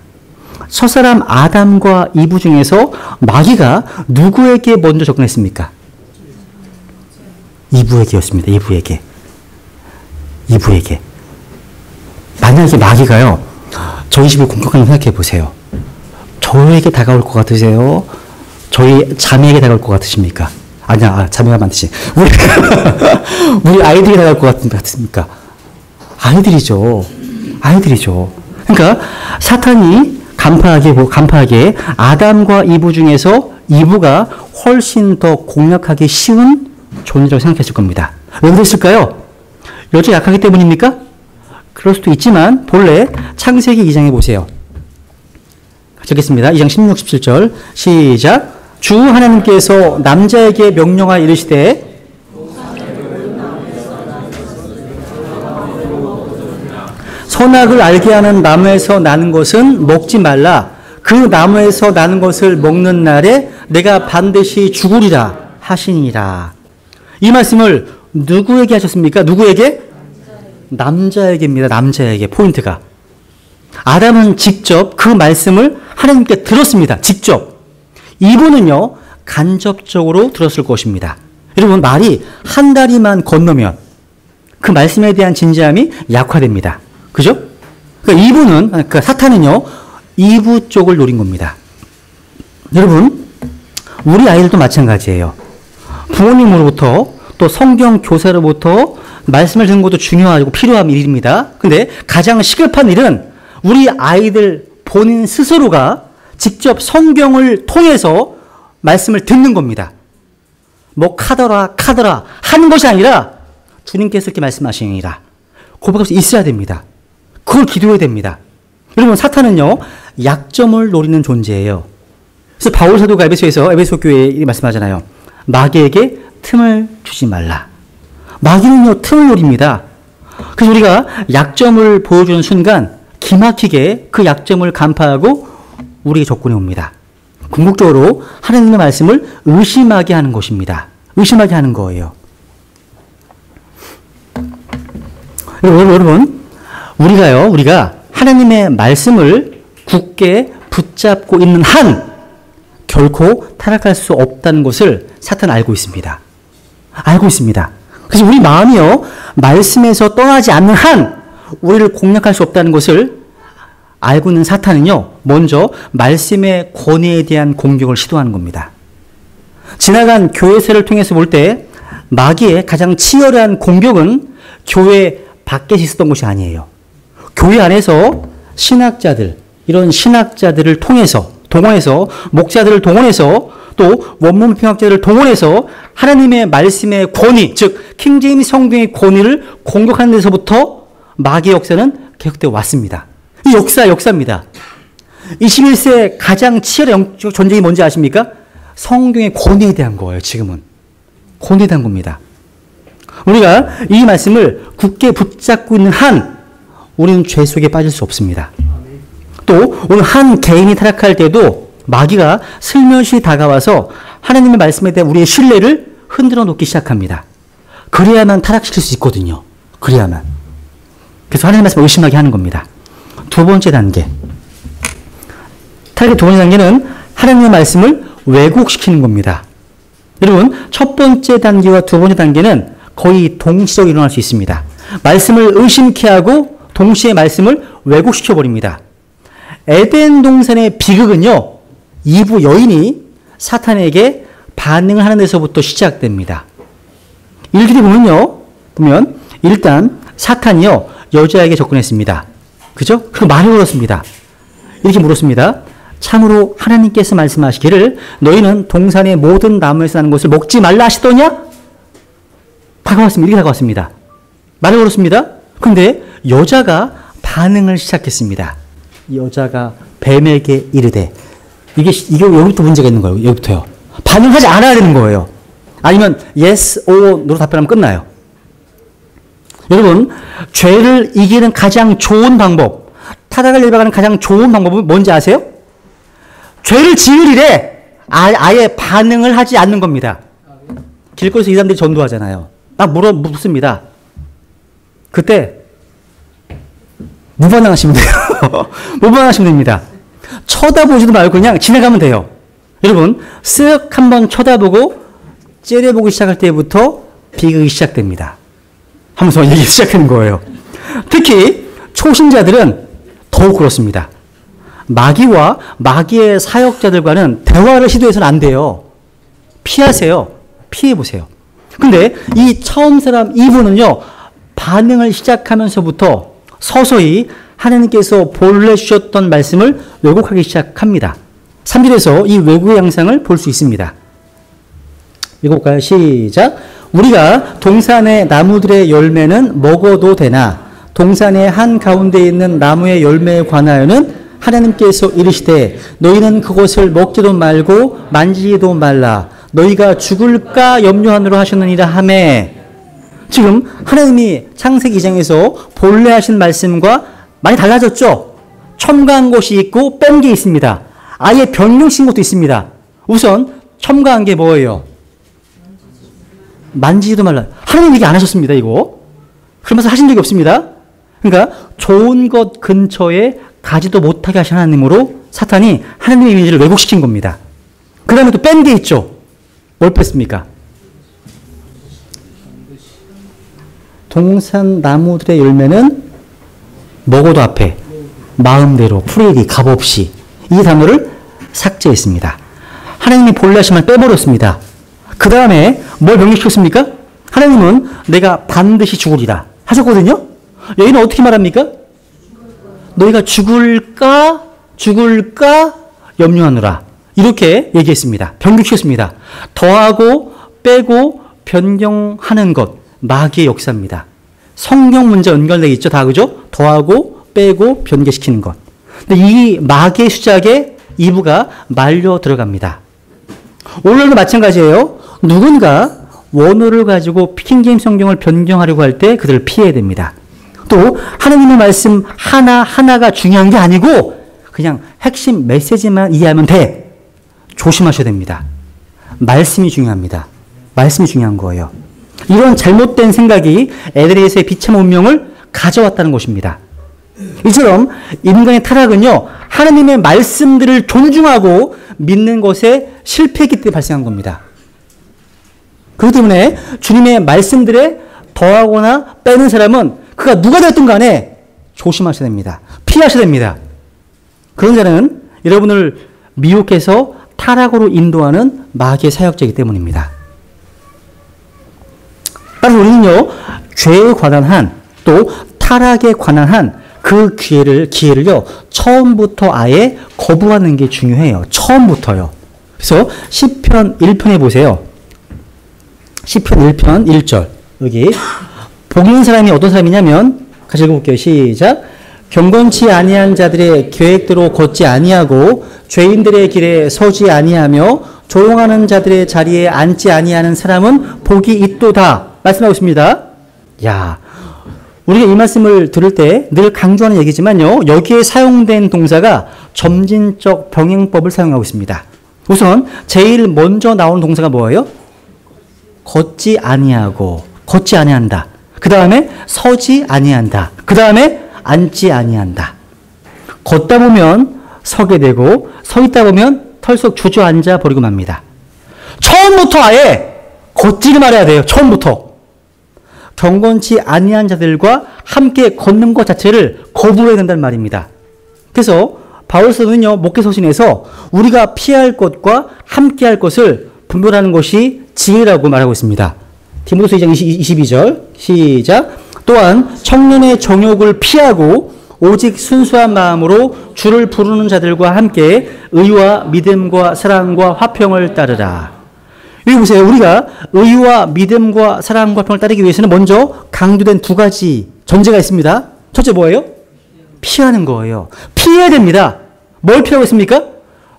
첫사람 아담과 이브 중에서 마귀가 누구에게 먼저 접근했습니까? 이브에게였습니다. 이브에게. 만약에 마귀가요, 저희 집을 공격하는 생각해 보세요. 저에게 다가올 것 같으세요? 저희 자매에게 다가올 것 같으십니까? 아니야, 자매가 많듯이. 우리 아이들이 다가올 것 같습니까? 아이들이죠. 그러니까 사탄이 간파하게 아담과 이브 중에서 이브가 훨씬 더 공략하기 쉬운 존재라고 생각했을 겁니다. 왜 그랬을까요? 여자 약하기 때문입니까? 그럴 수도 있지만 본래 창세기 2장에 보세요. 적겠습니다. 2장 16, 17절 시작. 주 하나님께서 남자에게 명령하여 이르시되 선악을 알게 하는 나무에서 나는 것은 먹지 말라. 그 나무에서 나는 것을 먹는 날에 내가 반드시 죽으리라 하시니라. 이 말씀을 누구에게 하셨습니까? 누구에게? 남자에게입니다. 남자에게. 포인트가. 아담은 직접 그 말씀을 하나님께 들었습니다. 직접. 이분은요, 간접적으로 들었을 것입니다. 여러분, 말이 한 다리만 건너면 그 말씀에 대한 진지함이 약화됩니다. 그죠? 그러니까 사탄은요, 이브 쪽을 노린 겁니다. 여러분, 우리 아이들도 마찬가지예요. 부모님으로부터 또 성경 교사로부터 말씀을 듣는 것도 중요하고 필요한 일입니다. 근데 가장 시급한 일은 우리 아이들 본인 스스로가 직접 성경을 통해서 말씀을 듣는 겁니다. 뭐 카더라 하는 것이 아니라 주님께서 이렇게 말씀하시니라. 고백할 수 있어야 됩니다. 그걸 기도해야 됩니다. 여러분, 사탄은요, 약점을 노리는 존재예요. 그래서 바울 사도가 에베소 교회에 말씀하잖아요. 마귀에게 틈을 주지 말라. 마귀는요, 틈을 노립니다. 그래서 우리가 약점을 보여주는 순간 기막히게 그 약점을 간파하고 우리에게 접근해 옵니다. 궁극적으로 하나님의 말씀을 의심하게 하는 것입니다. 의심하게 하는 거예요. 여러분, 우리가 하나님의 말씀을 굳게 붙잡고 있는 한 결코 타락할 수 없다는 것을 사탄은 알고 있습니다. 그래서 우리 마음이요, 말씀에서 떠나지 않는 한 우리를 공략할 수 없다는 것을 알고 있는 사탄은요, 먼저 말씀의 권위에 대한 공격을 시도하는 겁니다. 지나간 교회세를 통해서 볼 때 마귀의 가장 치열한 공격은 교회 밖에 있었던 것이 아니에요. 교회 안에서 신학자들, 이런 신학자들을 통해서, 동원해서, 목자들을 동원해서, 또 원문평학자들을 동원해서 하나님의 말씀의 권위, 즉 킹제임스 성경의 권위를 공격하는 데서부터 마귀의 역사는 계속되어 왔습니다. 이 역사입니다. 21세 가장 치열한 영적 전쟁이 뭔지 아십니까? 성경의 권위에 대한 거예요, 지금은. 권위에 대한 겁니다. 우리가 이 말씀을 굳게 붙잡고 있는 한 우리는 죄 속에 빠질 수 없습니다. 또 오늘 한 개인이 타락할 때도 마귀가 슬며시 다가와서 하나님의 말씀에 대한 우리의 신뢰를 흔들어 놓기 시작합니다. 그래야만 타락시킬 수 있거든요. 그래야만. 그래서 하나님의 말씀을 의심하게 하는 겁니다. 두 번째 단계. 타락의 두 번째 단계는 하나님의 말씀을 왜곡시키는 겁니다. 여러분, 첫 번째 단계와 두 번째 단계는 거의 동시적으로 일어날 수 있습니다. 말씀을 의심케 하고 동시에 말씀을 왜곡시켜버립니다. 에덴 동산의 비극은요, 이브 여인이 사탄에게 반응을 하는 데서부터 시작됩니다. 일기를 보면 일단 사탄이요, 여자에게 접근했습니다. 그죠? 그리고 말을 걸었습니다. 이렇게 물었습니다. 참으로 하나님께서 말씀하시기를 너희는 동산의 모든 나무에서 나는 것을 먹지 말라 하시더냐? 다가왔습니다. 이렇게 다가왔습니다. 말을 걸었습니다. 그런데 여자가 반응을 시작했습니다. 여자가 뱀에게 이르되, 이게 여기부터 문제가 있는 거예요. 여기부터요. 반응하지 않아야 되는 거예요. 아니면 yes or no로 답변하면 끝나요. 여러분, 죄를 이기는 가장 좋은 방법, 타락을 예방하는 가장 좋은 방법은 뭔지 아세요? 죄를 지으리래 아예 반응을 하지 않는 겁니다. 길거리에서 이 사람들이 전도하잖아요. 막 묻습니다. 그때 무반응하시면 돼요. 무반응하시면 됩니다. 쳐다보지도 말고 그냥 지나가면 돼요. 여러분, 쓱 한번 쳐다보고 째려보기 시작할 때부터 비극이 시작됩니다. 하면서 얘기 시작하는 거예요. 특히 초신자들은 더욱 그렇습니다. 마귀와 마귀의 사역자들과는 대화를 시도해서는 안 돼요. 피하세요. 피해보세요. 근데 이 처음 사람 이브는요, 반응을 시작하면서부터 서서히 하나님께서 본래 주셨던 말씀을 왜곡하기 시작합니다. 3절에서 이 왜곡의 양상을 볼 수 있습니다. 읽어볼까요? 시작. 우리가 동산의 나무들의 열매는 먹어도 되나 동산의 한가운데 있는 나무의 열매에 관하여는 하나님께서 이르시되 너희는 그것을 먹지도 말고 만지지도 말라 너희가 죽을까 염려하느라 하셨느니라 하매. 지금 하나님이 창세기 2장에서 본래 하신 말씀과 많이 달라졌죠. 첨가한 것이 있고 뺀 게 있습니다. 아예 변경신 것도 있습니다. 우선 첨가한 게 뭐예요? 만지지도 말라. 하나님 얘기 안 하셨습니다, 이거. 그러면서 하신 적이 없습니다. 그러니까 좋은 것 근처에 가지도 못하게 하신 하나님으로 사탄이 하나님의 이미지를 왜곡시킨 겁니다. 그 다음에 또 뺀 게 있죠. 뭘 뺐습니까? 동산 나무들의 열매는 먹어도 앞에 마음대로 프리리 값없이 이 단어를 삭제했습니다. 하나님이 본래 하신 말 빼버렸습니다. 그 다음에 뭘 명령시켰습니까? 하나님은 내가 반드시 죽으리라 하셨거든요. 여기는 어떻게 말합니까? 너희가 죽을까 염려하느라 이렇게 얘기했습니다. 변경시켰습니다. 더하고 빼고 변경하는 것 마귀의 역사입니다. 성경 문제 연결되어 있죠. 다 그죠? 더하고 빼고 변개시키는 것. 근데 이 마귀의 수작에 이브가 말려 들어갑니다. 오늘도 마찬가지예요. 누군가 원어를 가지고 킹제임스 성경을 변경하려고 할 때 그들을 피해야 됩니다. 또 하나님의 말씀 하나하나가 중요한 게 아니고 그냥 핵심 메시지만 이해하면 돼. 조심하셔야 됩니다. 말씀이 중요합니다. 말씀이 중요한 거예요. 이런 잘못된 생각이 에덴에서의 비참한 운명을 가져왔다는 것입니다. 이처럼 인간의 타락은요, 하나님의 말씀들을 존중하고 믿는 것에 실패했기 때문에 발생한 겁니다. 그렇기 때문에 주님의 말씀들에 더하거나 빼는 사람은 그가 누가 됐든 간에 조심하셔야 됩니다. 피하셔야 됩니다. 그런 자는 여러분을 미혹해서 타락으로 인도하는 마귀의 사역자이기 때문입니다. 따라서 우리는요, 죄에 관한 한, 또 타락에 관한 한 그 기회를요, 처음부터 아예 거부하는 게 중요해요. 처음부터요. 그래서 시편 1편에 보세요. 시편 1편 1절. 여기 복 있는 사람이 어떤 사람이냐면 같이 읽어볼게요. 시작. 경건치 아니한 자들의 계획대로 걷지 아니하고 죄인들의 길에 서지 아니하며 조용하는 자들의 자리에 앉지 아니하는 사람은 복이 있도다. 말씀하고 있습니다. 야, 우리가 이 말씀을 들을 때 늘 강조하는 얘기지만요. 여기에 사용된 동사가 점진적 병행법을 사용하고 있습니다. 우선 제일 먼저 나오는 동사가 뭐예요? 걷지 아니하고, 걷지 아니한다. 그 다음에 서지 아니한다. 그 다음에 앉지 아니한다. 걷다 보면 서게 되고 서 있다 보면 털썩 주저앉아 버리고 맙니다. 처음부터 아예 걷지를 말해야 돼요. 처음부터. 경건치 아니한 자들과 함께 걷는 것 자체를 거부해야 된다는 말입니다. 그래서 바울서는요, 목회서신에서 우리가 피할 것과 함께 할 것을 분별하는 것이 지혜라고 말하고 있습니다. 디모데서 2장 22절 시작. 또한 청년의 정욕을 피하고 오직 순수한 마음으로 주를 부르는 자들과 함께 의와 믿음과 사랑과 화평을 따르라. 여기 보세요. 우리가 의와 믿음과 사랑과 화평을 따르기 위해서는 먼저 강조된 두 가지 전제가 있습니다. 첫째 뭐예요? 피하는 거예요. 피해야 됩니다. 뭘 피하고 있습니까?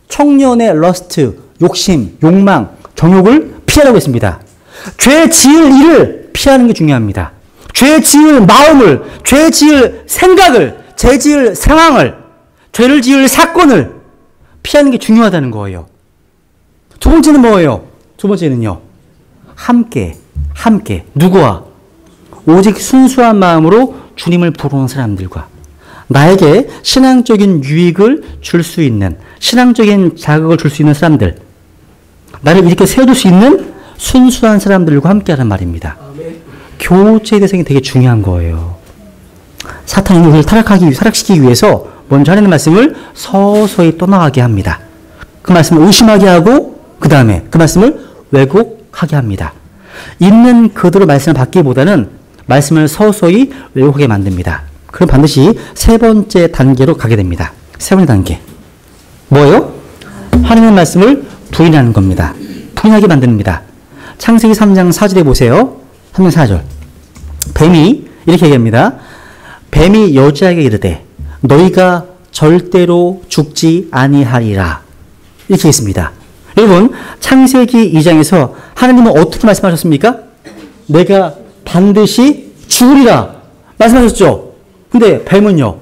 청년의 러스트, 욕심, 욕망, 정욕을 피하라고 했습니다. 죄 지을 일을 피하는 게 중요합니다. 죄 지을 마음을, 죄 지을 생각을, 죄 지을 상황을, 죄를 지을 사건을 피하는 게 중요하다는 거예요. 두 번째는 뭐예요? 두 번째는요, 함께. 누구와? 오직 순수한 마음으로 주님을 부르는 사람들과 나에게 신앙적인 유익을 줄 수 있는, 신앙적인 자극을 줄 수 있는 사람들, 나를 이렇게 세워줄 수 있는 순수한 사람들과 함께하는 말입니다. 교제의 대상이 되게 중요한 거예요. 사탄이 우리를 타락시키기 위해서 먼저 하는 말씀을 서서히 떠나가게 합니다. 그 말씀을 의심하게 하고 그 다음에 그 말씀을 왜곡하게 합니다. 있는 그대로 말씀을 받기보다는 말씀을 서서히 왜곡하게 만듭니다. 그럼 반드시 세 번째 단계로 가게 됩니다. 세 번째 단계. 뭐예요? 하나님의 말씀을 부인하는 겁니다. 부인하게 만듭니다. 창세기 3장 4절에 보세요. 3장 4절. 뱀이 이렇게 얘기합니다. 뱀이 여자에게 이르되 너희가 절대로 죽지 아니하리라. 이렇게 했습니다. 여러분, 창세기 2장에서 하나님은 어떻게 말씀하셨습니까? 내가 반드시 죽으리라 말씀하셨죠. 근데 뱀은요,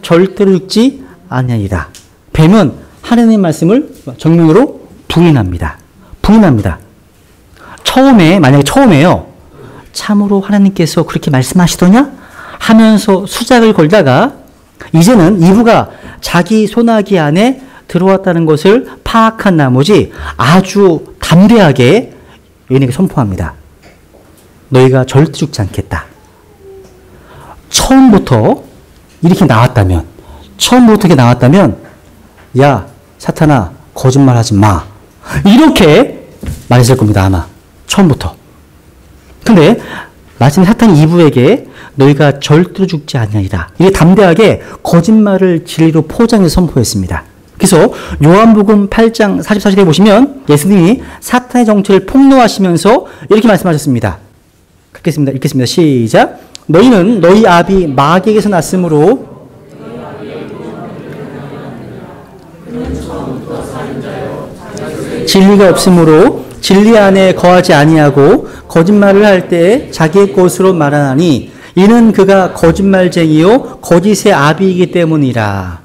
절대로 죽지 아니하리라. 뱀은 하나님의 말씀을 정면으로 부인합니다. 만약에 처음에요, 참으로 하나님께서 그렇게 말씀하시더냐? 하면서 수작을 걸다가 이제는 이브가 자기 소나기 안에 들어왔다는 것을 파악한 나머지 아주 담대하게 여인에게 선포합니다. 너희가 절대 죽지 않겠다. 처음부터 이렇게 나왔다면, 야, 사탄아, 거짓말하지 마. 이렇게 말했을 겁니다, 아마. 처음부터. 근데 마침내 사탄이 이브에게 너희가 절대로 죽지 아니하리라. 이게 담대하게 거짓말을 진리로 포장해서 선포했습니다. 그래서 요한복음 8장 44절에 보시면 예수님이 사탄의 정체를 폭로하시면서 이렇게 말씀하셨습니다. 읽겠습니다. 시작. 너희는 너희 아비 마귀에게서 났으므로 진리가 없으므로 진리 안에 거하지 아니하고 거짓말을 할 때 자기의 것으로 말하나니 이는 그가 거짓말쟁이요 거짓의 아비이기 때문이라.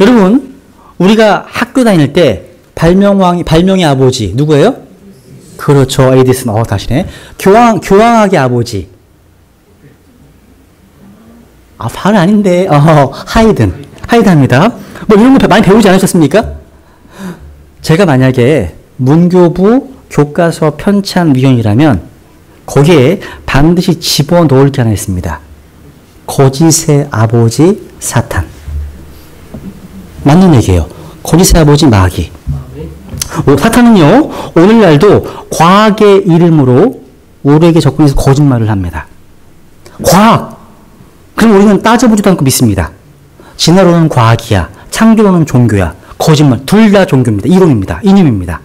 여러분, 우리가 학교 다닐 때 발명의 아버지 누구예요? 그렇죠. 에디슨. 다시네. 교황학의 아버지. 바로 아닌데. 하이든입니다. 뭐 이런 거 많이 배우지 않으셨습니까? 제가 만약에 문교부 교과서 편찬 위원이라면 거기에 반드시 집어넣을 게 하나 있습니다. 거짓의 아버지 사탄. 맞는 얘기예요. 거짓의 아버지 마귀. 사탄은요, 오늘날도 과학의 이름으로 우리에게 접근해서 거짓말을 합니다. 과학! 그럼 우리는 따져보지도 않고 믿습니다. 진화론은 과학이야. 창조론은 종교야. 거짓말. 둘 다 종교입니다. 이론입니다. 이념입니다.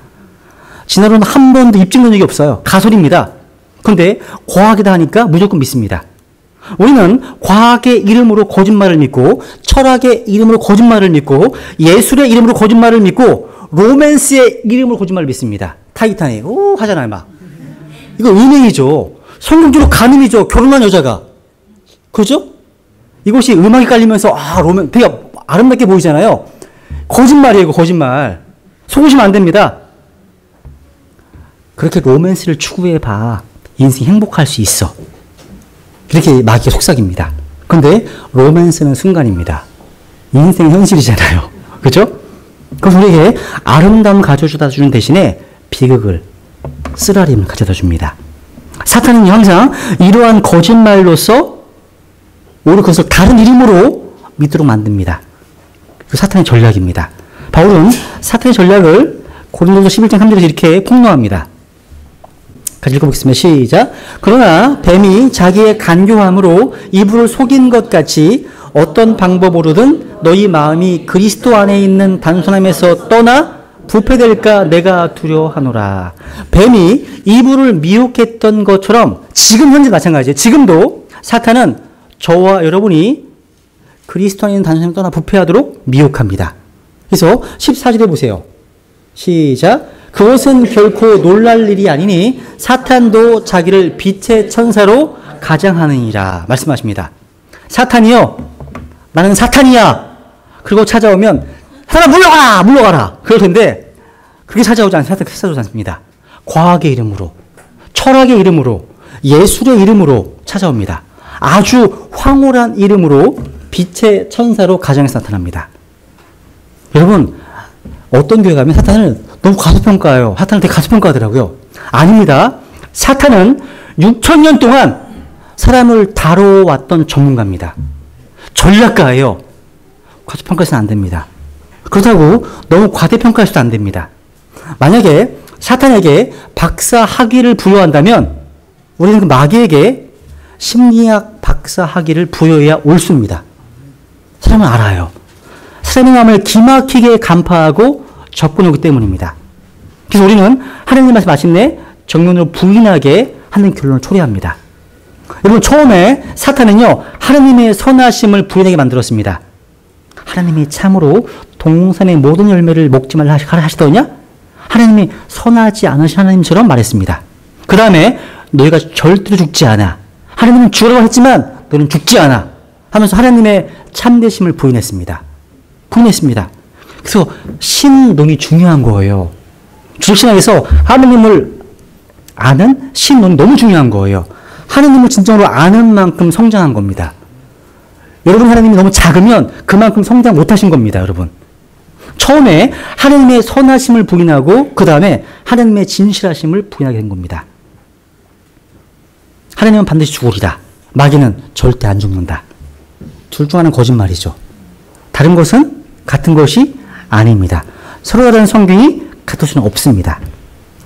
진화론은 한 번도 입증된 적이 없어요. 가설입니다. 그런데 과학이다 하니까 무조건 믿습니다. 우리는 과학의 이름으로 거짓말을 믿고, 철학의 이름으로 거짓말을 믿고, 예술의 이름으로 거짓말을 믿고, 로맨스의 이름으로 거짓말을 믿습니다. 타이타닉, 하잖아요, 막. 이거 은행이죠. 성경적으로 간음이죠. 결혼한 여자가. 그죠? 이것이 음악이 깔리면서, 되게 아름답게 보이잖아요. 거짓말이에요, 이거 거짓말. 속으시면 안 됩니다. 그렇게 로맨스를 추구해봐. 인생 행복할 수 있어. 이렇게 마귀가 속삭입니다. 그런데 로맨스는 순간입니다. 인생 현실이잖아요. 그죠? 그래서 우리에게 아름다움 가져다 주는 대신에 비극을, 쓰라림을 가져다 줍니다. 사탄은 항상 이러한 거짓말로서 오히려 그것을 다른 이름으로 믿도록 만듭니다. 그 사탄의 전략입니다. 바울은 사탄의 전략을 고린도서 11장 3절에서 이렇게 폭로합니다. 같이 읽어보겠습니다. 시작. 그러나 뱀이 자기의 간교함으로 이불을 속인 것 같이 어떤 방법으로든 너희 마음이 그리스도 안에 있는 단순함에서 떠나 부패될까 내가 두려워하노라. 뱀이 이불을 미혹했던 것처럼 지금 현재 마찬가지예요. 지금도 사탄은 저와 여러분이 그리스도 안에 있는 단순함에서 떠나 부패하도록 미혹합니다. 그래서 14절에 보세요. 시작. 그것은 결코 놀랄 일이 아니니 사탄도 자기를 빛의 천사로 가장하느니라 말씀하십니다. 사탄이요, 나는 사탄이야. 그리고 찾아오면 사탄아 물러가라, 물러가라. 그럴 텐데 그게 찾아오지 않습니다. 과학의 이름으로, 철학의 이름으로, 예술의 이름으로 찾아옵니다. 아주 황홀한 이름으로 빛의 천사로 가정에서 나타납니다. 여러분, 어떤 교회 가면 사탄을 너무 과소평가해요. 사탄을 되게 과소평가하더라고요. 아닙니다. 사탄은 6,000년 동안 사람을 다뤄왔던 전문가입니다. 전략가예요. 과소평가해서는 안 됩니다. 그렇다고 너무 과대평가해서도 안 됩니다. 만약에 사탄에게 박사 학위를 부여한다면 우리는 그 마귀에게 심리학 박사 학위를 부여해야 옳습니다. 사람은 알아요. 사람의 마음을 기막히게 간파하고 접근하기 때문입니다. 그래서 우리는 하나님 말씀 마침내 정면으로 부인하게 하는 결론을 초래합니다. 여러분, 처음에 사탄은요, 하나님의 선하심을 부인하게 만들었습니다. 하나님이 참으로 동산의 모든 열매를 먹지 말라 하시더냐? 하나님이 선하지 않으신 하나님처럼 말했습니다. 그 다음에 너희가 절대로 죽지 않아. 하나님은 죽으라고 했지만 너는 죽지 않아. 하면서 하나님의 참되심을 부인했습니다. 그래서 신론이 중요한 거예요. 주식신학에서 하나님을 아는 신론이 너무 중요한 거예요. 하나님을 진정으로 아는 만큼 성장한 겁니다. 여러분, 하나님이 너무 작으면 그만큼 성장 못하신 겁니다. 여러분, 처음에 하나님의 선하심을 부인하고 그 다음에 하나님의 진실하심을 부인하게 된 겁니다. 하나님은 반드시 죽으리다. 마귀는 절대 안 죽는다. 둘 중 하나는 거짓말이죠. 다른 것은 같은 것이 아닙니다. 서로 다른 성경이 같을 수는 없습니다.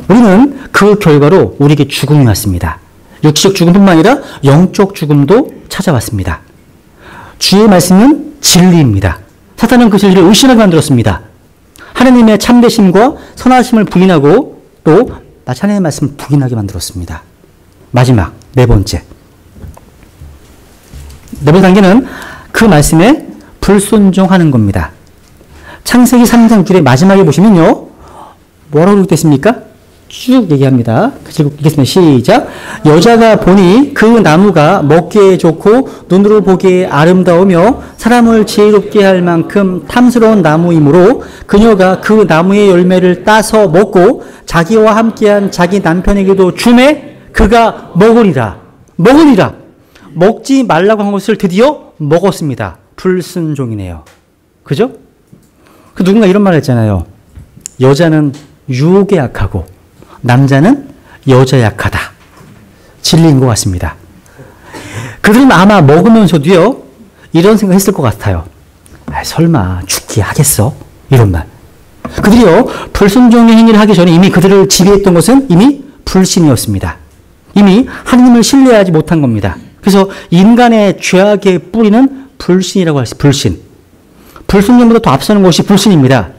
우리는 그 결과로 우리에게 죽음이 왔습니다. 육체적 죽음뿐만 아니라 영적 죽음도 찾아왔습니다. 주의 말씀은 진리입니다. 사탄은 그 진리를 의심하게 만들었습니다. 하나님의 참되심과 선하심을 부인하고 또 하나님의 말씀을 부인하게 만들었습니다. 마지막, 네 번째 단계는 그 말씀에 불순종하는 겁니다. 창세기 3장 6절의 마지막에 보시면요, 뭐라고 되겠습니까? 쭉 얘기합니다. 읽겠습니다. 시작. 여자가 보니 그 나무가 먹기에 좋고 눈으로 보기에 아름다우며 사람을 지혜롭게 할 만큼 탐스러운 나무이므로 그녀가 그 나무의 열매를 따서 먹고 자기와 함께한 자기 남편에게도 주매 그가 먹으리라. 먹지 말라고 한 것을 드디어 먹었습니다. 불순종이네요. 그죠? 그 누군가 이런 말을 했잖아요. 여자는 유혹에 약하고 남자는 여자 약하다. 진리인 것 같습니다. 그들은 아마 먹으면서도요, 이런 생각 했을 것 같아요. 설마 죽게 하겠어? 이런 말. 그들이요, 불순종의 행위를 하기 전에 이미 그들을 지배했던 것은 이미 불신이었습니다. 이미 하나님을 신뢰하지 못한 겁니다. 그래서 인간의 죄악의 뿌리는 불신이라고 할 수 있어요. 불신. 불순종보다 더 앞서는 것이 불신입니다.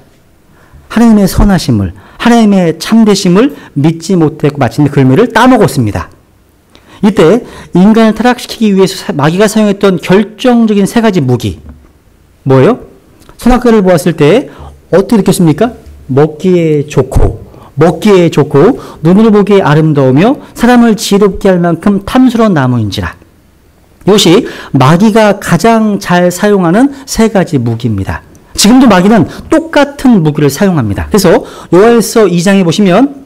하나님의 선하심을, 하나님의 참되심을 믿지 못했고 마침내 그물을 따먹었습니다. 이때 인간을 타락시키기 위해서 마귀가 사용했던 결정적인 세 가지 무기. 뭐예요? 선악과를 보았을 때 어떻게 느꼈습니까? 먹기에 좋고, 눈으로 보기에 아름다우며 사람을 지혜롭게 할 만큼 탐스러운 나무인지라. 이것이 마귀가 가장 잘 사용하는 세 가지 무기입니다. 지금도 마귀는 똑같은 무기를 사용합니다. 그래서 요한일서 2장에 보시면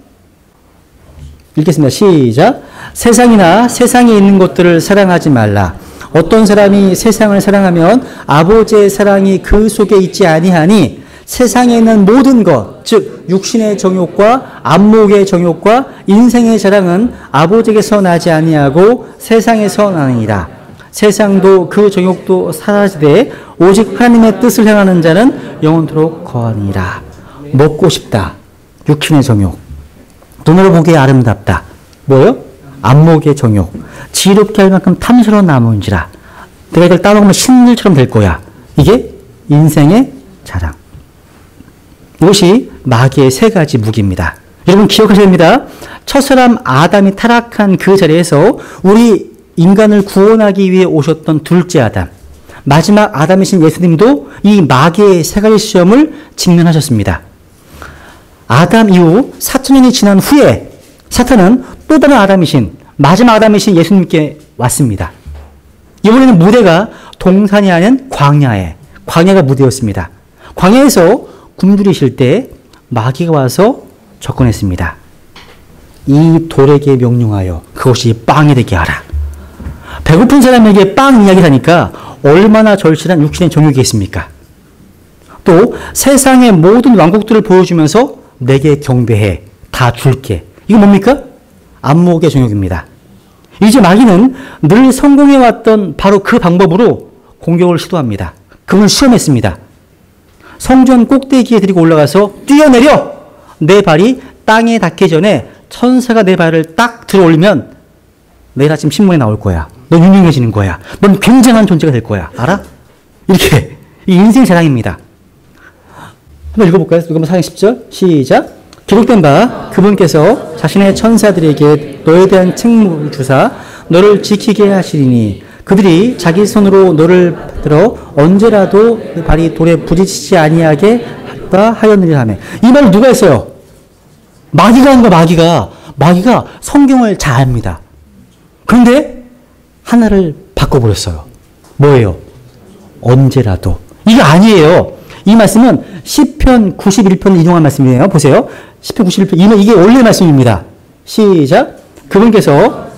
읽겠습니다. 시작. 세상이나 세상에 있는 것들을 사랑하지 말라. 어떤 사람이 세상을 사랑하면 아버지의 사랑이 그 속에 있지 아니하니 세상에 있는 모든 것, 즉 육신의 정욕과 안목의 정욕과 인생의 자랑은 아버지에게서 나지 아니하고 세상에서 나느니라. 세상도 그 정욕도 사라지되 오직 하나님의 뜻을 행하는 자는 영원토록 거하니라. 먹고 싶다. 육신의 정욕. 눈으로 보기에 아름답다. 뭐요? 안목의 정욕. 지혜롭게 할 만큼 탐스러운 나무인지라. 내가 이걸 따먹으면 신들처럼 될 거야. 이게 인생의 자랑. 이것이 마귀의 세 가지 무기입니다. 여러분 기억하셔야 됩니다. 첫사람 아담이 타락한 그 자리에서 우리 인간을 구원하기 위해 오셨던 둘째 아담, 마지막 아담이신 예수님도 이 마귀의 세 가지 시험을 직면하셨습니다. 아담 이후 4,000년이 지난 후에 사탄은 또 다른 아담이신, 마지막 아담이신 예수님께 왔습니다. 이번에는 무대가 동산이 아닌 광야가 무대였습니다. 광야에서 굶주리실 때 마귀가 와서 접근했습니다. 이 돌에게 명령하여 그것이 빵이 되게 하라. 배고픈 사람에게 빵 이야기를 하니까 얼마나 절실한 육신의 정욕이겠습니까? 또 세상의 모든 왕국들을 보여주면서 내게 경배해. 다 줄게. 이거 뭡니까? 안목의 정욕입니다. 이제 마귀는 늘 성공해왔던 바로 그 방법으로 공격을 시도합니다. 그걸 시험했습니다. 성전 꼭대기에 들이고 올라가서 뛰어내려! 내 발이 땅에 닿기 전에 천사가 내 발을 딱 들어 올리면 내일 아침 신문에 나올 거야. 넌 유명해지는 거야. 넌 굉장한 존재가 될 거야. 알아? 이렇게. 이 인생 자랑입니다. 한번 읽어볼까요? 읽으면 4장 10절. 시작. 기록된 바 그분께서 자신의 천사들에게 너에 대한 책무를 주사 너를 지키게 하시리니 그들이 자기 손으로 너를 들어 언제라도 그 발이 돌에 부딪히지 아니하게 하였느니라 하며. 이 말을 누가 했어요? 마귀가 한 거야. 마귀가 성경을 잘 압니다. 그런데 하나를 바꿔버렸어요. 뭐예요? 언제라도. 이게 아니에요. 이 말씀은 시편 91편을 인용한 말씀이에요. 보세요. 시편 91편. 이게 원래 말씀입니다. 시작. 그분께서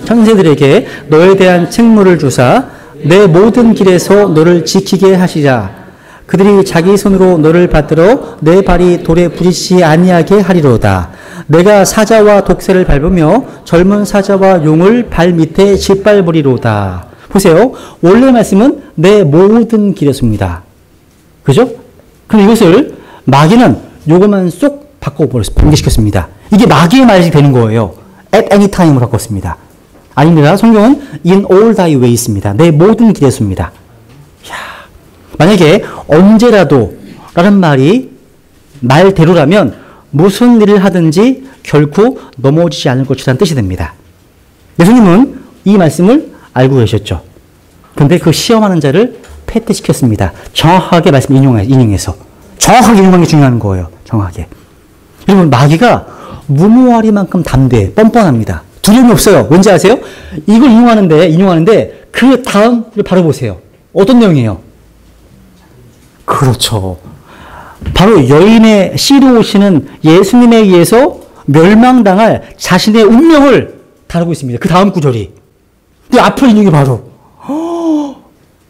천사들에게 너에 대한 책무를 주사 내 모든 길에서 너를 지키게 하시자. 그들이 자기 손으로 너를 받들어 내 발이 돌에 부딪히지 아니하게 하리로다. 내가 사자와 독새를 밟으며 젊은 사자와 용을 발 밑에 짓밟으리로다. 보세요. 원래 말씀은 내 모든 길에서입니다. 그죠? 그럼 이것을 마귀는 요것만 쏙 바꿔버렸습니다. 변개시켰습니다. 이게 마귀의 말이 되는 거예요. At any time으로 바꿨습니다. 아닙니다. 성경은 in all thy ways입니다. 내 모든 길에서입니다. 만약에 언제라도 라는 말이 말대로라면 무슨 일을 하든지 결코 넘어지지 않을 것이라는 뜻이 됩니다. 예수님은 이 말씀을 알고 계셨죠. 그런데 그 시험하는 자를 패퇴시켰습니다. 정확하게 말씀 인용해서. 정확하게 인용하는 게 중요한 거예요. 정확하게. 여러분 마귀가 무모하리만큼 담대해. 뻔뻔합니다. 두려움이 없어요. 뭔지 아세요? 이걸 인용하는데 그 다음을 바로 보세요. 어떤 내용이에요? 그렇죠. 바로 여인의 씨로 오시는 예수님에 의해서 멸망당할 자신의 운명을 다루고 있습니다. 그 다음 구절이. 근데 앞으로 인용이 바로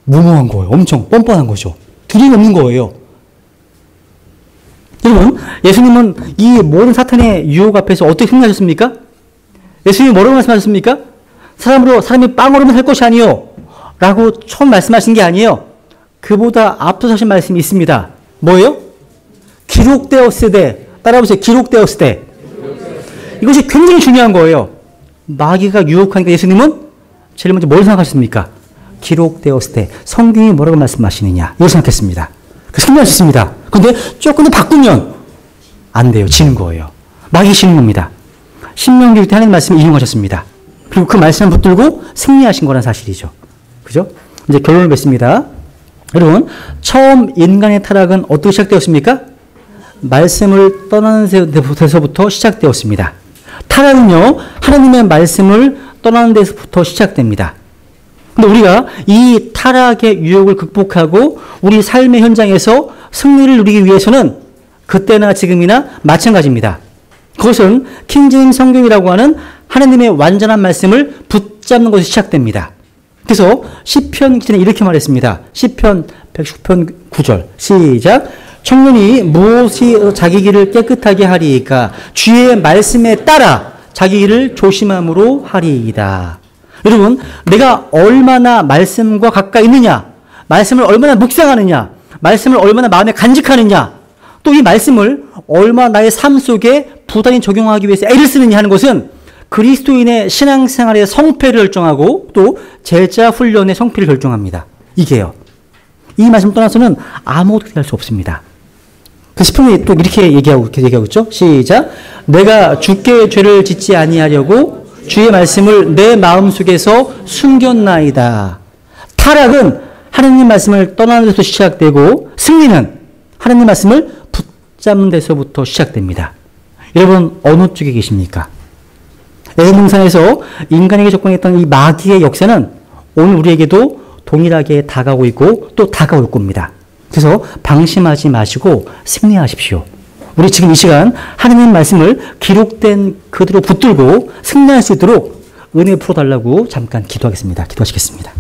무모한 거예요. 엄청 뻔뻔한 거죠. 두려움이 없는 거예요. 여러분, 예수님은 이 모든 사탄의 유혹 앞에서 어떻게 승리하셨습니까? 예수님이 뭐라고 말씀하셨습니까? 사람이 빵으로만 살 것이 아니요. 라고 처음 말씀하신 게 아니에요. 그보다 앞서서 하신 말씀이 있습니다. 뭐예요? 기록되었을 때. 따라해보세요. 기록되었을 때. 이것이 굉장히 중요한 거예요. 마귀가 유혹하니까 예수님은 제일 먼저 뭘 생각하셨습니까? 기록되었을 때. 성경이 뭐라고 말씀하시느냐. 이걸 생각했습니다. 생각할 수 있습니다. 그런데 조금 더 바꾸면 안 돼요. 지는 거예요. 마귀 지는 겁니다. 신명기 때 하나님 말씀을 인용하셨습니다. 그리고 그 말씀을 붙들고 승리하신 거란 사실이죠. 그죠? 이제 결론을 맺습니다. 여러분, 처음 인간의 타락은 어떻게 시작되었습니까? 말씀을 떠나는 데서부터 시작되었습니다. 타락은요, 하나님의 말씀을 떠나는 데서부터 시작됩니다. 근데 우리가 이 타락의 유혹을 극복하고 우리 삶의 현장에서 승리를 누리기 위해서는 그때나 지금이나 마찬가지입니다. 그것은 킹제임스 성경이라고 하는 하나님의 완전한 말씀을 붙잡는 것이 시작됩니다. 그래서 시편 기자는 이렇게 말했습니다. 시편 110편 9절 시작. 청년이 무엇이 자기 길을 깨끗하게 하리이까 주의 말씀에 따라 자기 길을 조심함으로 하리이다. 여러분, 내가 얼마나 말씀과 가까이 있느냐, 말씀을 얼마나 묵상하느냐, 말씀을 얼마나 마음에 간직하느냐, 또 이 말씀을 얼마나 나의 삶 속에 부단히 적용하기 위해서 애를 쓰느냐 하는 것은 그리스도인의 신앙생활의 성패를 결정하고 또 제자 훈련의 성패를 결정합니다. 이게요. 이 말씀 떠나서는 아무것도 할 수 없습니다. 그 시편이 또 이렇게 얘기하고 있죠. 시작. 내가 주께 죄를 짓지 아니하려고 주의 말씀을 내 마음속에서 숨겼나이다. 타락은 하나님 말씀을 떠나는 데서 시작되고 승리는 하나님 말씀을 붙잡는 데서부터 시작됩니다. 여러분, 어느 쪽에 계십니까? 에덴 동산에서 인간에게 접근했던 이 마귀의 역사는 오늘 우리에게도 동일하게 다가오고 있고 또 다가올 겁니다. 그래서 방심하지 마시고 승리하십시오. 우리 지금 이 시간 하나님 말씀을 기록된 그대로 붙들고 승리할 수 있도록 은혜 풀어달라고 잠깐 기도하겠습니다. 기도하시겠습니다.